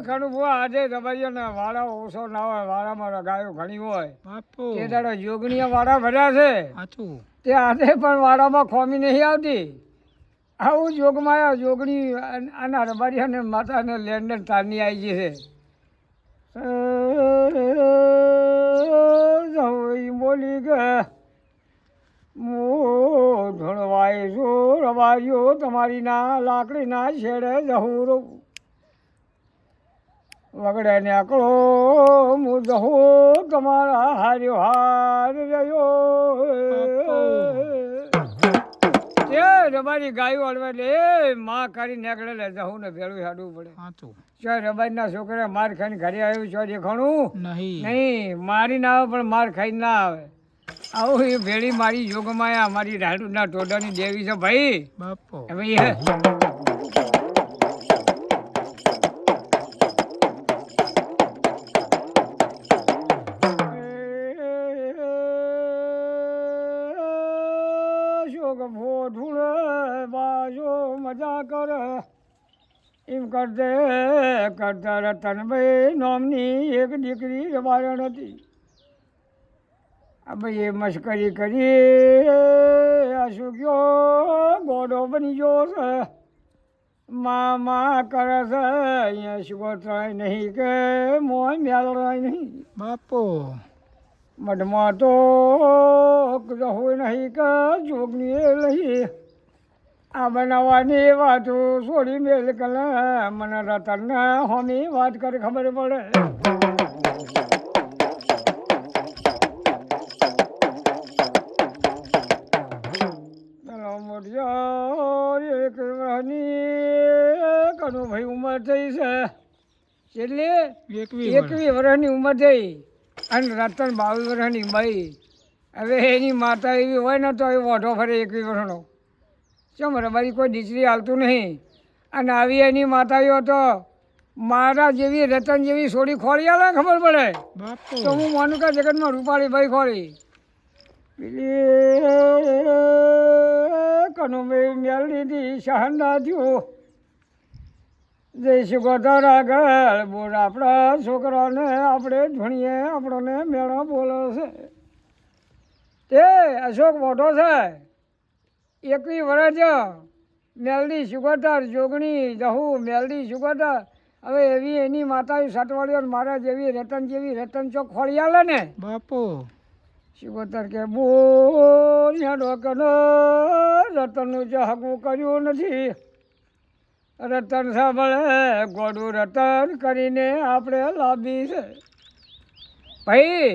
કણું બુઆ આજે રબારીઓને વાળા ઓછો ના હોય, વાળામાં ગાયો ઘણી હોય બાપુ તે દાડો જોગણીયા વાળા ભર્યા છે સાચું તે આજે પણ વાળામાં ખોમી નહીં આવતી. આવું જોગમાં જોગણી આના રબારીયાને માતાને લેન્ડર તારની આવી છે. બોલી કે ધણવાય છું રબારીઓ તમારી ના લાકડી ના છેડે જહું વગડે ને આકળો હું જહું તમારા હાર્યો હાર રહ્યો. એ રબારી ગાયું હળવે લે માં કરી નીકળે લે જહું ને ભેળું હાડવું પડે. સાચું ચોય રબારીના છોકરા માર ખાઈને ઘરે આવ્યું છો દેખાણું નહીં નહીં મારી ના આવે પણ માર ખાઈને ના આવે. આવું એ ભેળી મારી યોગમાયા મારી રાડુના ટોડાની દેવી છે ભાઈ. બાપુ હવે એ શોક ભોઢું બાજો મજા કરે એમ કરતે કરતા રતનભાઈ નામની એક દીકરી રબારણ હતી. આ ભાઈ એ મશ્કરી કરી આ શું કયો ગોડો બની ગયો છે મા કરે છે અહીંયા શું નહીં કે મોય મેળવાય નહીં. બાપુ મઢમાં તો હોય નહીં કે જોગની એ નહીં આ બનાવવાની વાતો છોડી મેલ કલે મને રતનને હોમી વાત કરી ખબર પડે. એક કનું ભાઈ ઉંમર થઈ છે એટલે 21 વર્ષની ઉંમર થઈ અને રતન 22 વર્ષની ભાઈ. હવે એની માતા એવી હોય ને તો એ ઓઢો ફરે 21 વર્ષનો ચમ રબારી કોઈ દીકરી હાલતું નહીં. અને આવી એની માતાઓ તો મારા જેવી રતન જેવી સોડી ખોળી આલે ખબર પડે તો હું માનું કે જગતમાં રૂપાળી ભાઈ ખોળી પેલી કનુભાઈ મેળ લીધી શહંડા થયું જય ગોધર આગળ બોલ આપણા છોકરાને આપણે ભણીએ આપણને મેળા બોલે છે. તે અશોક મોટો છે 21 વર્ષ મેલડી સુગોતર જોગણી જહું મેલડી સુગોતર. હવે એવી એની માતા સટવાળીઓ મારા જેવી રતન ચોક ખોળી આલે ને બાપુ સુગોતર કે બોલ ડોકનો રતનનું જહગું કર્યું નથી. રતન સાંભળે ગોડું રતન કરીને આપણે લાવી છે ભાઈ.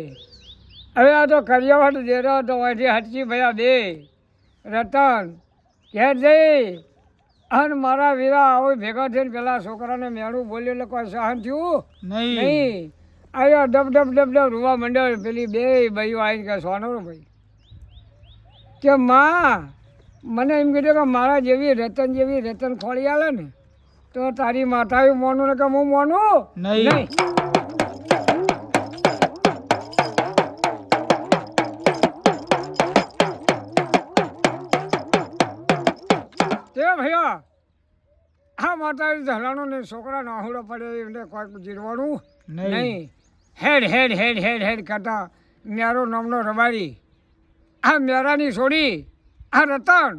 હવે આ તો કરિયાવટ દેરો તો અહીંથી હટકી ભયા બે રતન ઘેર જઈ અને મારા વીરા આવો ભેગા થઈને પેલા છોકરાને મેળું બોલ્યું એટલે કોઈ સહન થયું નહીં. આવ્યો ડબ રૂવા મંડળ પેલી બે ભાઈઓ આવીને કે સોનું ભાઈ કે માં મને એમ કીધું કે મારા જેવી રતન ખોળી આલે ને તો તારી માતાએ મોનું ને કે હું મોનું નહીં. તે ભૈયા હા માતા ધલાણો ને છોકરા નાહુડો પડે એટલે કોઈ જીરવાનું નહીં. હેડ કરતા મેરો નામનો રબારી આ મેરાની છોડી આ રતન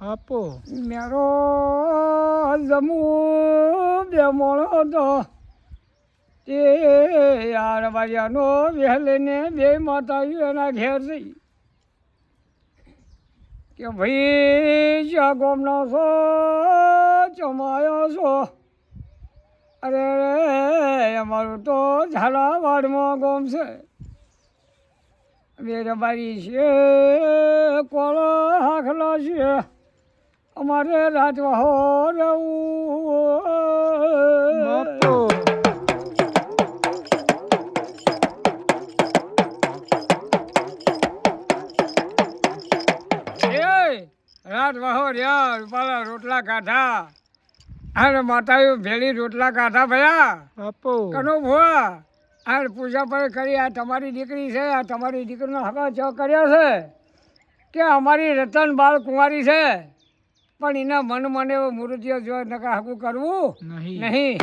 બાપુ મેરો જમુ બે મોણો હતો તે આ રબારિયાનો વહેલીને બે માતાઓ એના ઘેર જઈ કે ભાઈ જ્યાં ગોમનો છો ચમાયો છો. અરે અમારું તો ઝાલાવાડમાં ગોમ છે. બે રબારી છે કોળો હાખલા છે અમારે રાજવાહો રહેવું. રાજવાહો રહ્યા રૂપાલા રોટલા કાઢા અને માતાઓ ભેળી રોટલા કાઢા ભયા બાપુ કનો ભુવા આ પૂજા પર કરી આ તમારી દીકરી છે આ તમારી દીકરીનો હકા ચ કર્યા છે કે અમારી રતન બાળ કુંવારી છે પણ એના મન મને મૂર્તિઓ જો નકા હકું કરવું નહીં.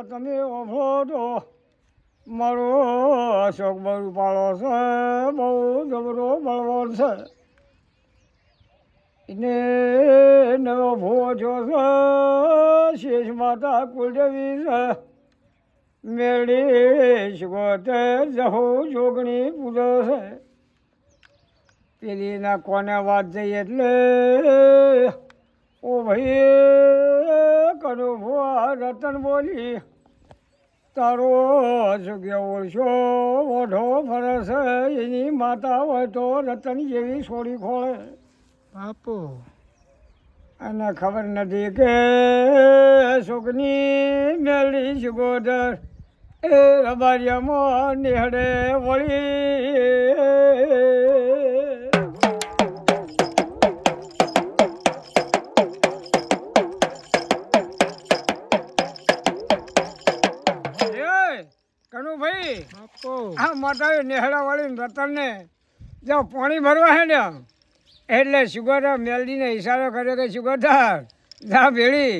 તમે ઓભો તો મારો અશોક બરુ પાડો છે બહુ જબરો બળવાન છે એને નવો ભૂવો છો છે શેષ માતા કુલદેવી છે મેળી શિકોતેર જહો જોગણી પૂજો છે પેલીના કોને વાત જઈએ એટલે ઓ ભાઈ કનો ભુવા રતન બોલી તારો જગ્યા ઓળશો ઓઢો ફરસ એની માતા હોય તો રતન જેવી છોડી ખોળે બાપુ અને ખબર નથી કે સુખની મેળી શિકોતર એ રબારિયામાં નિહળે વળી કનુભાઈ બાપુ આ માતાએ નેહડા વાળી રતનને જો પાણી ભરવા હે ને એટલે સુગરધાર મેલડીને ઈશારો કર્યો કે સુગરધાર જા ભેળી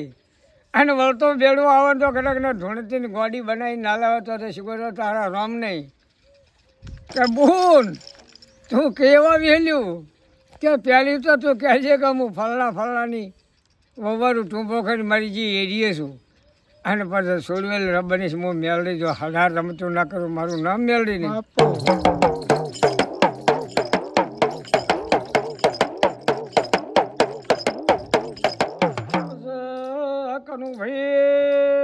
અને વળતો ભેળું આવે તો કદાચને ધૂણતીની ગોડી બનાવી ના લાવે તો સુગરધાર તારા રામ નહીં કે બૂન તું કેવા વહેલ્યું કે પહેલી તો તું કહેજે કે હું ફલાણાની વવારું ટૂંપો કરી મારી જે એરીએ છું અને પછી સોડવેલ રબનીશ હું મેળવી જો હજાર રમતું ના કરું મારું નામ મેળવી નહીં બાપુ કનું ભાઈ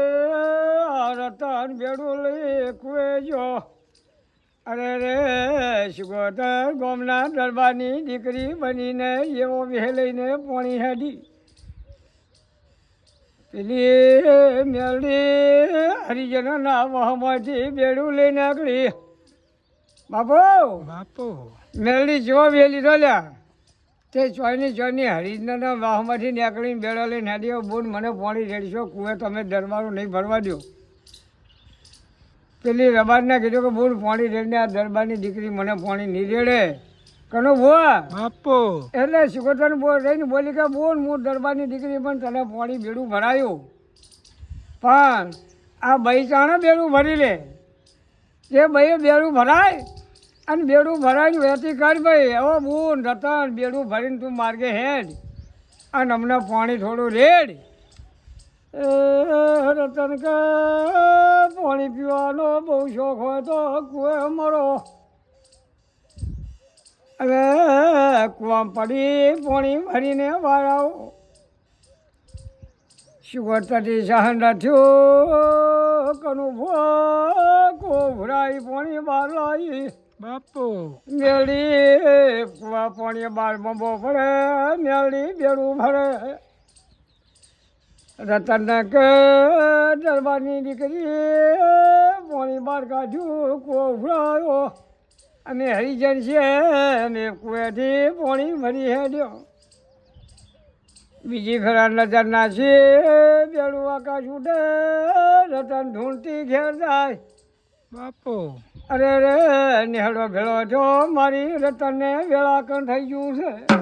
રતન બેડું લઈ કુએ જો અરે રે શિકોતર ગોમના દરબારની દીકરી બનીને એવો વેહ લઈને પોણી હેડી પેલી મેળડી હરિજનોના વહમાંથી બેડું લઈને આગળી બાપુ બાપુ મેળડી જેવો વેલી રોલ્યા તે ચોયની હરિજનોના વાહમાંથી નીકળીને બેડો લઈને હેડ્યો બોન મને પોણી રેડશો કુએ તમે દરબારો નહીં ભરવા દો પેલી રબારને કીધું કે બોન પોણી રેડને આ દરબારની દીકરી મને પોણી નહીં રેડે કનો ભુવા બાપુ એટલે શિકોતર રહીને બોલી કે બોલ હું દરબારની દીકરી પણ તને પાણી બેડું ભરાયું પણ આ બઈ ચાણે બેડું ભરી લે એ બઈએ બેડું ભરાય અને બેડું ભરાઈને વેતી કર ભાઈ હવે બોન રતન બેડું ભરીને તું માર્ગે હેડ અને અમને પાણી થોડું રેડ એ રતન કે પાણી પીવાનો બહુ શોખ હોય તો કુએ મરો હવે કુવા પડી પાણી ભરીને વાળાઓ સુગરતાથી સહન રાખ્યો કનું કો ભરાઈ પાણી બહાર લાવી બાપુ મેળી કુવા પાણી બહાર બંબો ભરે મેળી બેડું ભરે રતનને કે દરબારની દીકરી પાણી બહાર કાઢ્યું કો ભરાયો અને હરિજન છે અને કુએથી પાણી ભરી હેડ્યો બીજી ફેરા નજર નાખી બેડું આકાશ ઉડે રતન ઢૂંઢતી ઘેર જાય બાપુ અરે રે નેહડો ભેળો છો મારી રતનને વેળાકણ થઈ ગયું છે